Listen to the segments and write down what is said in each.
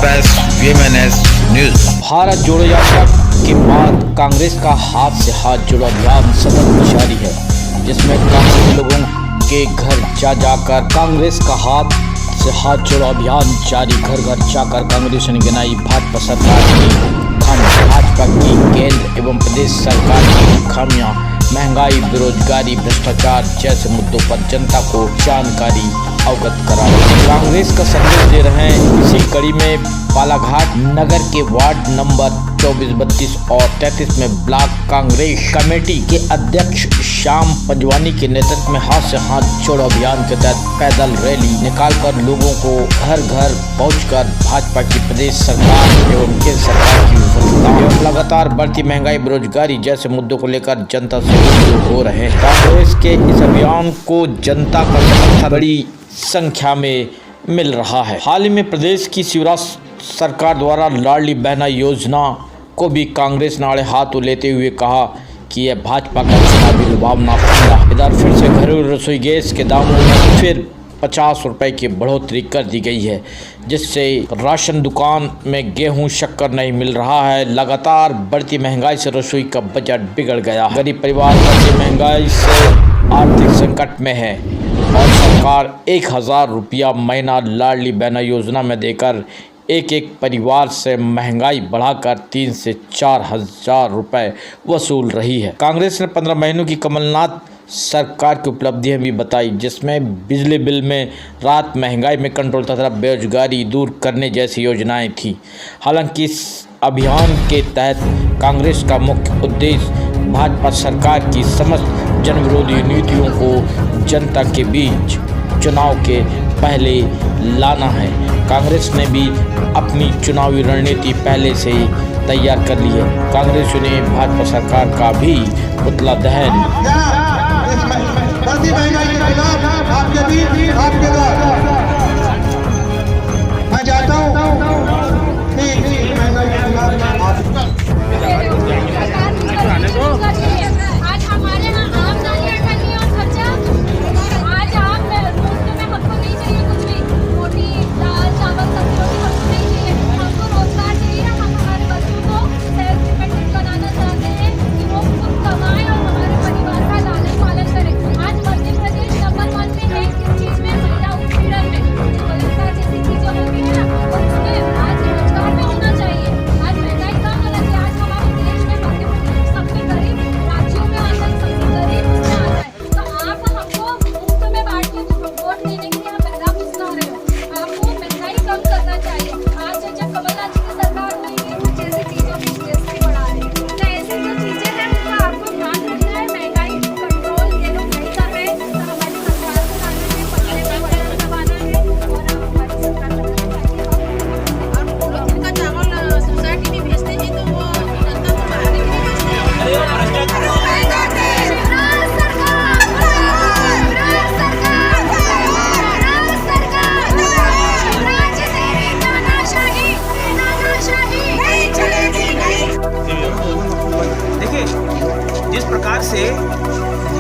Express वीएमएनएस news. Bharat जोड़ो यात्रा के बाद कांग्रेस का हाथ से हाथ जोड़ो अभियान सतत जारी है, जिसमें कांग्रेस लोगों के घर जाकर कांग्रेस का हाथ से हाथ जोड़ो अभियान जारी। घर घर जाकर कांग्रेस ने गिनाई भाजपा सरकार की खामियां। भाजपा की केंद्र एवं प्रदेश सरकार की खामियां, महंगाई, बेरोजगारी, भ्रष्टाचार जैसे मुद्दों पर जनता को जानकारी अवगत करा रहे हैं। कांग्रेस का संदेश दे रहे हैं। इसी कड़ी में बालाघाट नगर के वार्ड नंबर 24, 32 और 33 में ब्लॉक कांग्रेस कमेटी के अध्यक्ष श्याम पंजवानी के नेतृत्व में हाथ से हाथ जोड़ो अभियान के तहत पैदल रैली निकालकर लोगों को घर घर पहुंचकर भाजपा की प्रदेश सरकार एवं केंद्र सरकार की विफलता एवं लगातार बढ़ती महंगाई, बेरोजगारी जैसे मुद्दों को लेकर जनता से रूबरू हो रहे हैं। कांग्रेस के इस अभियान को जनता का समर्थन बड़ी संख्या में मिल रहा है। हाल ही में प्रदेश की शिवराज सरकार द्वारा लाडली बहना योजना को भी कांग्रेस ने आड़े हाथ लेते हुए कहा कि यह भाजपा का चुनावी लुभावना फंदा। इधर फिर से घरेलू रसोई गैस के दामों में फिर 50 रुपए की बढ़ोतरी कर दी गई है, जिससे राशन दुकान में गेहूं, शक्कर नहीं मिल रहा है। लगातार बढ़ती महंगाई से रसोई का बजट बिगड़ गया। गरीब परिवार बढ़ती महंगाई से आर्थिक संकट में है और सरकार 1000 रुपया महीना लाडली बहना योजना में देकर एक परिवार से महंगाई बढ़ाकर 3 से 4 हजार रुपए वसूल रही है। कांग्रेस ने 15 महीनों की कमलनाथ सरकार की उपलब्धियां भी बताई, जिसमें बिजली बिल में राहत, महंगाई में कंट्रोल तथा बेरोजगारी दूर करने जैसी योजनाएं थी। हालांकि इस अभियान के तहत कांग्रेस का मुख्य उद्देश्य भाजपा सरकार की समस्त जनविरोधी नीतियों को जनता के बीच चुनाव के पहले लाना है। कांग्रेस ने भी अपनी चुनावी रणनीति पहले से ही तैयार कर ली है। कांग्रेस ने भाजपा सरकार का भी पुतला दहन मैं चाहता हूँ आज हमारे यहाँ आमदनी नहीं और खर्चा। आज आप रोटी में हमको नहीं चाहिए कुछ भी, रोटी, दाल, चावल, सब्जी हमको नहीं चाहिए। हमको रोजगार चाहिए। हम हमारे बच्चों को सेल्फ डिपेंडेंट बनाना चाहते हैं कि वो खुद कमाएं और हमारे परिवार का लालन पालन करें। आज मध्य प्रदेश नंबर 1 में है किस चीज़ में? महिला उत्पीड़न में। बलात्कार जैसी चीज़ें होती है ना, उसमें आज रोजगार में होना चाहिए। आज महंगाई कम होना चाहिए। आज हमारे देश में मध्य प्रदेश सबसे गरीब राज्यों में आता है, सबसे गरीब उसमें आता है। तो आप हमको मुफ्त में बांट के वोट देने के लिए पहला पूछना रहे हो। आपको महंगाई कम करना चाहिए। आज जब कमलनाथ जी की सरकार में ये जैसी चीज़ों की जीएसटी बढ़ा रही है, तो ऐसी जो चीज़ें हैं उनका आपको ध्यान रखना है। महंगाई कंट्रोल ये लोग नहीं कर रहे, तो हमारी सरकार को लाने से पहले का बटन दबाना है और हमारी सरकार को जिनका चावल सोसाइटी में भेजते हैं तो वो जनता को बाहर नहीं भेजते हैं। देखिए, जिस प्रकार से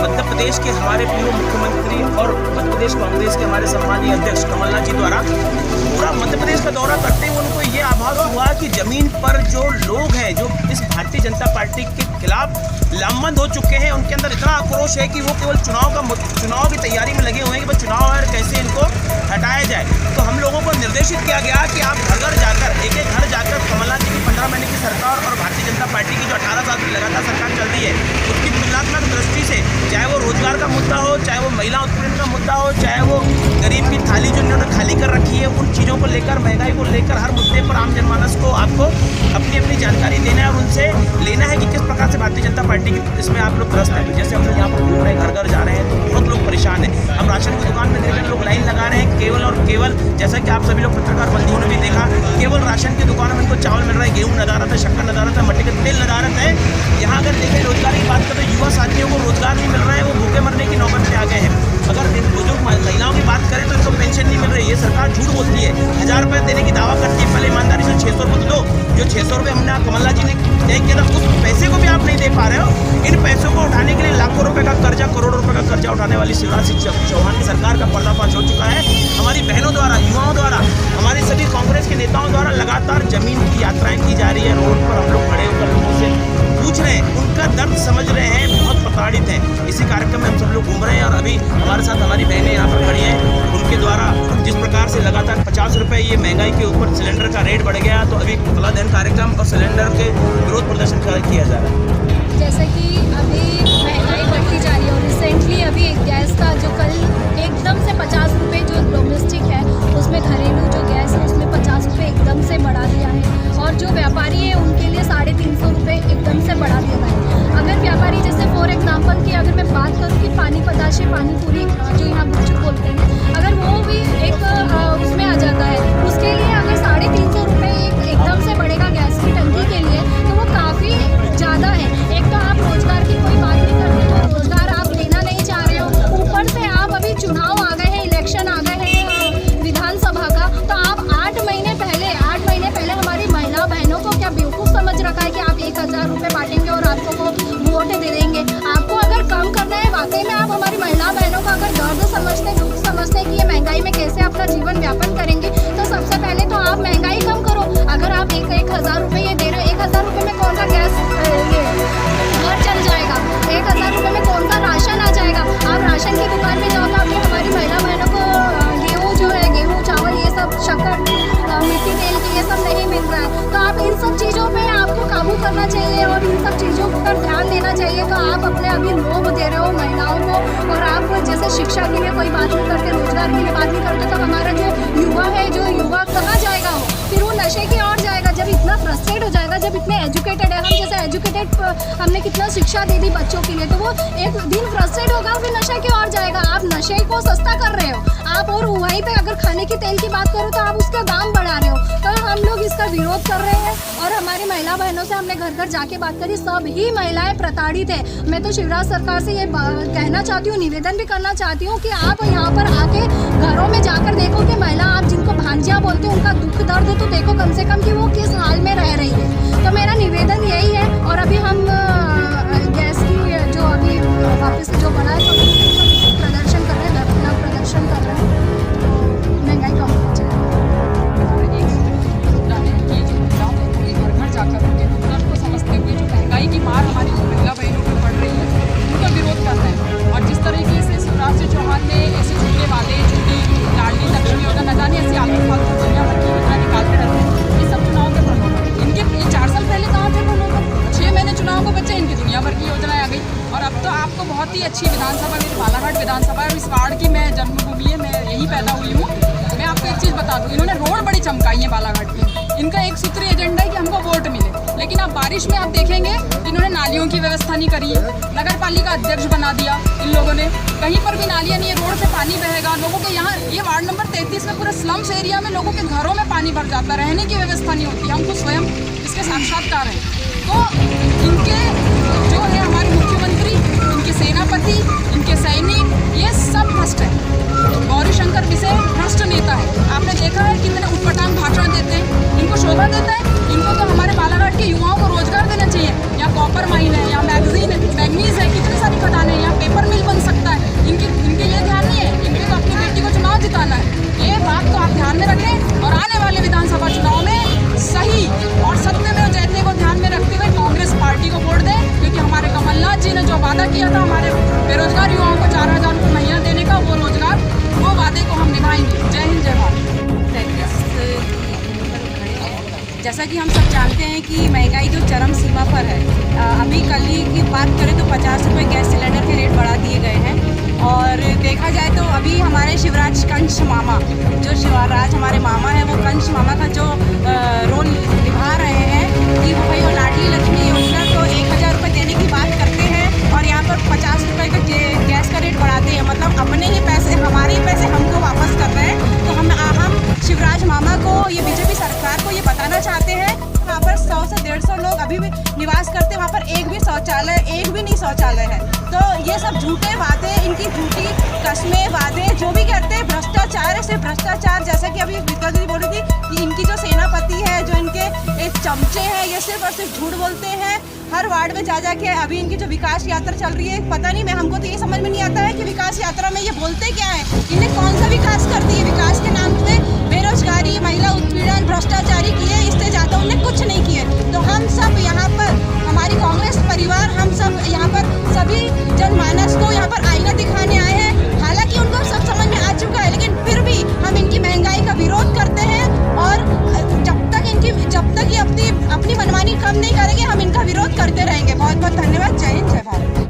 मध्य प्रदेश के हमारे पूर्व मुख्यमंत्री और मध्य प्रदेश कांग्रेस के हमारे सम्मानीय अध्यक्ष कमलनाथ जी द्वारा पूरा मध्य प्रदेश का दौरा करते हुए उनको ये आभास हुआ कि जमीन पर जो लोग हैं, जो इस भारतीय जनता पार्टी के खिलाफ लामबंद हो चुके हैं, उनके अंदर इतना आक्रोश है कि वो केवल चुनाव की तैयारी में लगे हुए हैं कि बस चुनाव और कैसे इनको हटाया जाए। तो हम लोगों को निर्देशित किया गया कि आप घर घर जाकर, एक घर जाकर कमलनाथ जी की 15 महीने की सरकार और भारतीय जनता पार्टी की जो 18 साल की लगातार सरकार चल रही है, उसकी तुलनात्मक दृष्टि से, चाहे वो रोजगार का मुद्दा हो, चाहे वो महिला उत्पीड़न का मुद्दा हो, चाहे वो गरीब की थाली जो उन्होंने खाली कर रखी है, उन चीज़ों को लेकर, महंगाई को लेकर, हर मुद्दे पर आम जनमानस को आपको अपनी अपनी जानकारी देना है और उनसे लेना है कि किस प्रकार से भारतीय जनता पार्टी की इसमें आप लोग ग्रस्त हैं। जैसे हम लोग यहाँ पर घूम रहे हैं, घर घर जा रहे हैं, तो बहुत लोग परेशान हैं। हम राशन की दुकान में देख रहे हैं, लोग लाइन लगा रहे हैं केवल और केवल, जैसा कि आप सभी लोग पत्रकार बंधुओं ने भी देखा, केवल राशन की दुकानों में इनको चावल मिल रहा है, गेहूँ नदारत है, शक्कर नदारत है, मट्टी का तेल नदारत है। यहाँ अगर देखें रोजगार की बात करें, युवा साथियों को रोजगार नहीं मिल रहा है, वो भूखे मरने की नौबत पे आ गए हैं। अगर बुजुर्ग महिलाओं की बात करें तो इनको पेंशन नहीं मिल रही है। सरकार झूठ बोलती है, 1000 रुपये देने की दावा करती है, पहले ईमानदारी से 600 रुपये दो। जो 600 रुपये हमने कमलनाथ जी ने तय किया था, उस पैसे को भी आप नहीं दे पा रहे हो। इन पैसों को उठाने के लिए लाखों रुपए का कर्जा, करोड़ों रुपए का कर्जा उठाने वाली शिवराज सिंह चौहान की सरकार का पर्दाफाश हो चुका है। हमारी बहनों द्वारा, युवाओं द्वारा, हमारे सभी कांग्रेस के नेताओं द्वारा लगातार 50 रुपये ये महंगाई के ऊपर सिलेंडर का रेट बढ़ गया, तो अभी पुतला दहन कार्यक्रम और सिलेंडर के विरोध प्रदर्शन किया जा रहा है। जैसे कि अभी महंगाई बढ़ती जा रही है और रिसेंटली अभी गैस का जो कल एकदम से 50 रुपये जो डोमेस्टिक है उसमें घरेलू जो गैस है उसमें 50 रुपये एकदम से बढ़ा दिया है, और जो व्यापारी है उनके लिए 350 रुपये एकदम से बढ़ा दिया है। अगर व्यापारी जैसे फॉर एग्जांपल की अगर मैं बात करूँ कि पानी पताशे पानी पूरी जो यहाँ गुपचुप बोलते हैं, अगर वो भी एक उसमें आ जाता है, उसके लिए अगर 350 रुपये एकदम से बढ़ेगा गैस की टंकी के लिए, तो वो काफ़ी ज़्यादा है। एक तो आप रोजगार की कोई बात नहीं करते हो, रोजगार आप लेना नहीं चाह रहे हो, ऊपर से आप अभी चुनाव आ गए हैं, इलेक्शन आ गए हैं विधानसभा का, तो आप 8 महीने पहले हमारी महिला बहनों को क्या बेवकूफ़ समझ रखा है कि आप 1000 रुपये बांटेंगे और आपको वो वोट दे देंगे। आपको अगर कम करना है, वाकई में आप हमारी महिला बहनों का अगर दर्द समझते, दुख समझते कि ये महंगाई में कैसे अपना जीवन व्यापन करेंगे, तो सबसे पहले तो आप महंगाई कम करो। अगर आप 1000 रुपये ये दे रहे हो, 1000 रुपये में कौन सा गैस घर चल जाएगा, 1000 रुपये में कौन सा राशन आ जाएगा। आप राशन की दुकान में जाओ तो अभी हमारी महिला बहनों को गेहूँ जो है, गेहूँ चावल ये सब, शक्कर, मिट्टी तेल की ये सब नहीं मिल रहा है। तो आप इन सब चीज़ों पे आपको काबू करना चाहिए और इन सब चीज़ों पर ध्यान देना चाहिए। तो आप अपने अभी लोभ दे रहे हो महिलाओं को, और आप जैसे शिक्षा के लिए कोई बात नहीं करते, रोजगार के लिए बात नहीं करते, तो हमारा जो युवा है, जो युवा कहाँ जाएगा, वो फिर वो नशे की ओर जाएगा। जब इतना फ्रस्ट्रेट हो जाएगा, जब इतने एजुकेटेड है, हम जैसे एजुकेटेड हमने कितना शिक्षा दे दी बच्चों के लिए, तो वो एक दिन फ्रस्ट्रेट होगा फिर नशे की ओर जाएगा। आप नशे को सस्ता कर रहे हो आप, और वहीं पे अगर खाने की तेल की बात करो तो आप उसका दाम बढ़ा रहे हो। तो हम लोग इसका विरोध कर रहे हैं, और हमारी महिला बहनों से हमने घर घर जाके बात करी, सब ही महिलाएं प्रताड़ित है। मैं तो शिवराज सरकार से ये कहना चाहती हूँ, निवेदन भी करना चाहती हूँ कि आप यहाँ पर आके घरों में जाकर देखो कि महिला, आप जिनको भांजिया बोलते हो, उनका दुख दर्द तो देखो कम से कम कि वो किस हाल में रह रही है। तो मेरा निवेदन यही है। और अभी हम गैस की जो अभी वापस जो बढ़ा है तो प्रदर्शन कर रहे हैं, धरना प्रदर्शन कर रहे हैं, महंगाई कम हो जाए। जाकर उनके दुर्दर्द को समझते हुए जो महंगाई की मार हमारी महिला बहनों पर पड़ रही है उनका विरोध कर रहे हैं। और जिस तरीके से शिवराज सिंह चौहान ने ऐसे झूठे वाले, झूठी लाडली लक्ष्मी योजना, न जाने ऐसी आलू फालतू दुनिया भर की योजना निकालते रहते हैं। ये सब चुनाव के प्रलोभन, इनके 4 साल पहले कहाँ थे प्रलोभन, 6 महीने चुनाव को बचे, इनकी दुनिया भर की योजनाएं आ गई। और अब तो आपको बहुत ही अच्छी विधानसभा, मेरी बालाघाट विधानसभा है, इस वार्ड की मैं जन्मभूमि है, मैं यहीं पैदा हुई हूँ। मैं आपको एक चीज़ बता दूँ, इन्होंने रोड बड़ी चमकाई है बालाघाट की। इनका एक सूत्रीय एजेंडा है कि हमको वोट मिले, लेकिन अब बारिश में आप देखेंगे इन्होंने नालियों की व्यवस्था नहीं करी है, नगर पालिका अध्यक्ष बना दिया इन लोगों ने, कहीं पर भी नालियाँ नहीं है, रोड से पानी बहेगा। लोगों के यहाँ ये वार्ड नंबर 33 में पूरे स्लम्स एरिया में लोगों के घरों में पानी भर जाता है, रहने की व्यवस्था नहीं होती। हम खुद स्वयं इसके साक्षात्कार हैं। तो इनके जो है हमारे मुख्यमंत्री, इनके सेनापति, इनके सैनिक, ये सब भ्रष्ट है। गौरीशंकर विषय भ्रष्ट नेता है। आपने देखा है कितने उटपटांग भाषण देते हैं, इनको शोभा देता है। इनको तो हमारे बालाघाट के युवाओं को रोजगार देना चाहिए। यहाँ कॉपर माइन है, यहाँ मैग्नीज है, कितनी सारी खदानें हैं, यहाँ पेपर मिल बन सकता है। इनके ये ध्यान नहीं है, इनके तो अपनी बेटी को चुनाव जिताना है। ये बात तो आप ध्यान में रखें और आने वाले विधानसभा चुनाव में सही और सत्य में जयते को ध्यान में रखते हुए कांग्रेस पार्टी को वोट दें, क्योंकि हमारे कमलनाथ जी ने जो वादा किया था हमारे बेरोजगार युवाओं को 4000 रुपये महीना देने का, वो रोजगार, वो वादे को हम निभाएंगे। जय हिंद, जय भारत। जैसा कि हम सब जानते हैं कि महंगाई जो चरम सीमा पर है, अभी कल ही की बात करें तो 50 रुपये गैस सिलेंडर के रेट बढ़ा दिए गए हैं। और देखा जाए तो अभी हमारे शिवराज कंश मामा, जो शिवराज हमारे मामा हैं, वो कंश मामा का जो रोल निभा रहे हैं कि वो भाई वो लाडली लक्ष्मी योजना को 1000 रुपये देने की बात करते हैं और यहाँ पर 50 रुपये का गैस का रेट बढ़ाते हैं। मतलब अपने ही पैसे, हमारे ही पैसे हमको वापस कर रहे हैं। तो हम शिवराज मामा को, ये बीजेपी सरकार को ये बताना चाहते हैं, वहाँ पर 100 से 150 लोग अभी भी निवास करते हैं, वहाँ पर एक भी नहीं शौचालय है। तो ये सब झूठे वादे, इनकी झूठी कस्में, वादे जो भी कहते हैं, भ्रष्टाचार है, सिर्फ भ्रष्टाचार। जैसा कि अभी विद्या दीदी बोल रही थी कि इनकी जो सेनापति है, जो इनके एक चमचे हैं, ये सिर्फ और सिर्फ झूठ बोलते हैं। हर वार्ड में जा के अभी इनकी जो विकास यात्रा चल रही है, पता नहीं, हमको तो ये समझ में नहीं आता है कि विकास यात्रा में ये बोलते क्या है, इन्हें कौन सा विकास कर दिए। विकास के नाम पे बेरोजगारी, महिला